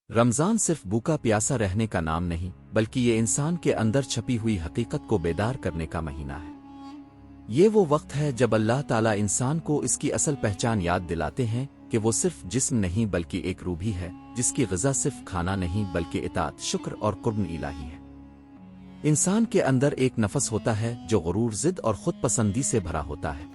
رمضان صرف بھوکا پیاسا رہنے کا نام نہیں بلکہ یہ انسان کے اندر چھپی ہوئی حقیقت کو بیدار کرنے کا مہینہ ہے۔ یہ وہ وقت ہے جب اللہ تعالیٰ انسان کو اس کی اصل پہچان یاد دلاتے ہیں کہ وہ صرف جسم نہیں بلکہ ایک روح بھی ہے جس کی غذا صرف کھانا نہیں بلکہ اطاعت، شکر اور قرب الہی ہے۔ انسان کے اندر ایک نفس ہوتا ہے جو غرور، ضد اور خود پسندی سے بھرا ہوتا ہے۔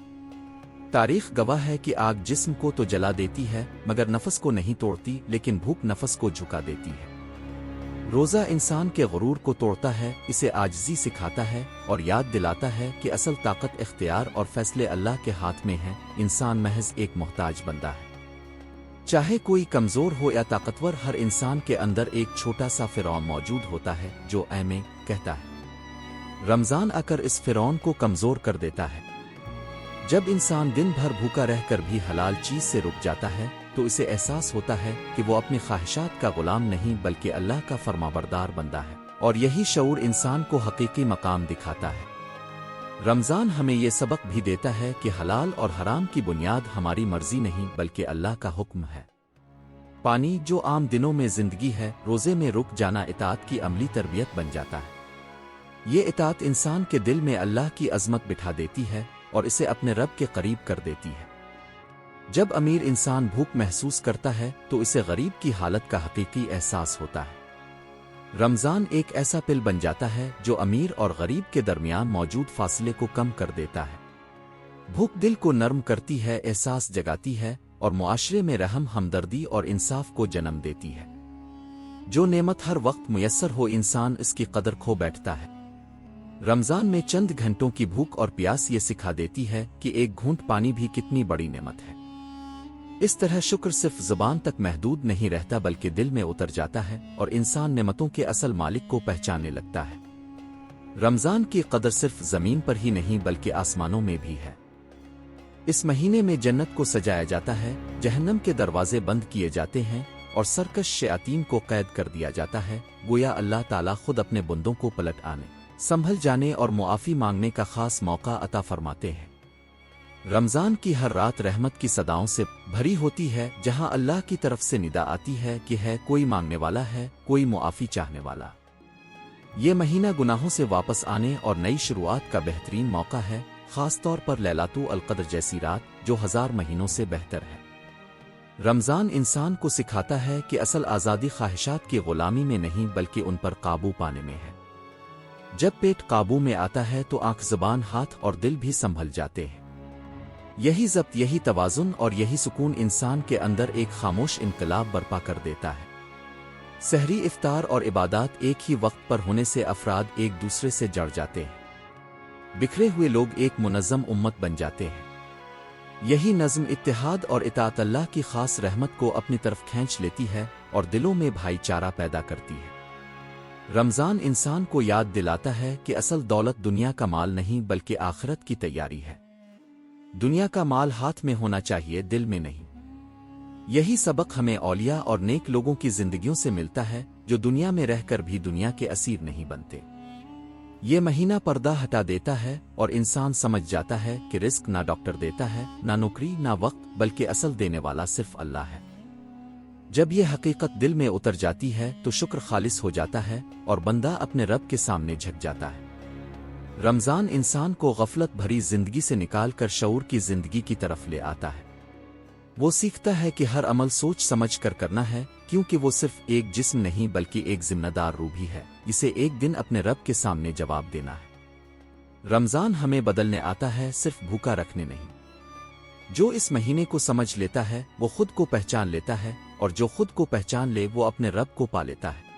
تاریخ گواہ ہے کہ آگ جسم کو تو جلا دیتی ہے مگر نفس کو نہیں توڑتی، لیکن بھوک نفس کو جھکا دیتی ہے۔ روزہ انسان کے غرور کو توڑتا ہے، اسے عاجزی سکھاتا ہے اور یاد دلاتا ہے کہ اصل طاقت اختیار اور فیصلے اللہ کے ہاتھ میں ہیں۔ انسان محض ایک محتاج بندہ ہے، چاہے کوئی کمزور ہو یا طاقتور، ہر انسان کے اندر ایک چھوٹا سا فرعون موجود ہوتا ہے جو اے میں کہتا ہے۔ رمضان آ کر اس فرعون کو کمزور کر دیتا ہے۔ جب انسان دن بھر بھوکا رہ کر بھی حلال چیز سے رک جاتا ہے تو اسے احساس ہوتا ہے کہ وہ اپنی خواہشات کا غلام نہیں بلکہ اللہ کا فرمانبردار بندہ ہے، اور یہی شعور انسان کو حقیقی مقام دکھاتا ہے۔ رمضان ہمیں یہ سبق بھی دیتا ہے کہ حلال اور حرام کی بنیاد ہماری مرضی نہیں بلکہ اللہ کا حکم ہے۔ پانی جو عام دنوں میں زندگی ہے، روزے میں رک جانا اطاعت کی عملی تربیت بن جاتا ہے۔ یہ اطاعت انسان کے دل میں اللہ کی عظمت بٹھا دیتی ہے اور اسے اپنے رب کے قریب کر دیتی ہے۔ جب امیر انسان بھوک محسوس کرتا ہے تو اسے غریب کی حالت کا حقیقی احساس ہوتا ہے۔ رمضان ایک ایسا پل بن جاتا ہے جو امیر اور غریب کے درمیان موجود فاصلے کو کم کر دیتا ہے۔ بھوک دل کو نرم کرتی ہے، احساس جگاتی ہے اور معاشرے میں رحم، ہمدردی اور انصاف کو جنم دیتی ہے۔ جو نعمت ہر وقت میسر ہو، انسان اس کی قدر کھو بیٹھتا ہے۔ رمضان میں چند گھنٹوں کی بھوک اور پیاس یہ سکھا دیتی ہے کہ ایک گھونٹ پانی بھی کتنی بڑی نعمت ہے۔ اس طرح شکر صرف زبان تک محدود نہیں رہتا بلکہ دل میں اتر جاتا ہے اور انسان نعمتوں کے اصل مالک کو پہچاننے لگتا ہے۔ رمضان کی قدر صرف زمین پر ہی نہیں بلکہ آسمانوں میں بھی ہے۔ اس مہینے میں جنت کو سجایا جاتا ہے، جہنم کے دروازے بند کیے جاتے ہیں اور سرکش شیاطین کو قید کر دیا جاتا ہے، گویا اللہ تعالیٰ خود اپنے بندوں کو پلٹ آنے، سنبھل جانے اور معافی مانگنے کا خاص موقع عطا فرماتے ہیں۔ رمضان کی ہر رات رحمت کی صداؤں سے بھری ہوتی ہے، جہاں اللہ کی طرف سے ندا آتی ہے کہ ہے کوئی مانگنے والا، ہے کوئی معافی چاہنے والا۔ یہ مہینہ گناہوں سے واپس آنے اور نئی شروعات کا بہترین موقع ہے، خاص طور پر لیلۃ القدر جیسی رات جو 1000 مہینوں سے بہتر ہے۔ رمضان انسان کو سکھاتا ہے کہ اصل آزادی خواہشات کی غلامی میں نہیں بلکہ ان پر قابو پانے میں ہے۔ جب پیٹ قابو میں آتا ہے تو آنکھ، زبان، ہاتھ اور دل بھی سنبھل جاتے ہیں۔ یہی ضبط، یہی توازن اور یہی سکون انسان کے اندر ایک خاموش انقلاب برپا کر دیتا ہے۔ سحری، افطار اور عبادات ایک ہی وقت پر ہونے سے افراد ایک دوسرے سے جڑ جاتے ہیں، بکھرے ہوئے لوگ ایک منظم امت بن جاتے ہیں۔ یہی نظم، اتحاد اور اطاعت اللہ کی خاص رحمت کو اپنی طرف کھینچ لیتی ہے اور دلوں میں بھائی چارہ پیدا کرتی ہے۔ رمضان انسان کو یاد دلاتا ہے کہ اصل دولت دنیا کا مال نہیں بلکہ آخرت کی تیاری ہے۔ دنیا کا مال ہاتھ میں ہونا چاہیے، دل میں نہیں۔ یہی سبق ہمیں اولیاء اور نیک لوگوں کی زندگیوں سے ملتا ہے جو دنیا میں رہ کر بھی دنیا کے اسیر نہیں بنتے۔ یہ مہینہ پردہ ہٹا دیتا ہے اور انسان سمجھ جاتا ہے کہ رزق نہ ڈاکٹر دیتا ہے، نہ نوکری، نہ وقت، بلکہ اصل دینے والا صرف اللہ ہے۔ جب یہ حقیقت دل میں اتر جاتی ہے تو شکر خالص ہو جاتا ہے اور بندہ اپنے رب کے سامنے جھک جاتا ہے۔ رمضان انسان کو غفلت بھری زندگی سے نکال کر شعور کی زندگی کی طرف لے آتا ہے۔ وہ سیکھتا ہے کہ ہر عمل سوچ سمجھ کر کرنا ہے، کیونکہ وہ صرف ایک جسم نہیں بلکہ ایک ذمہ دار روح بھی ہے، جسے ایک دن اپنے رب کے سامنے جواب دینا ہے۔ رمضان ہمیں بدلنے آتا ہے، صرف بھوکا رکھنے نہیں۔ جو اس مہینے کو سمجھ لیتا ہے وہ خود کو پہچان لیتا ہے، اور جو خود کو پہچان لے وہ اپنے رب کو پا لیتا ہے۔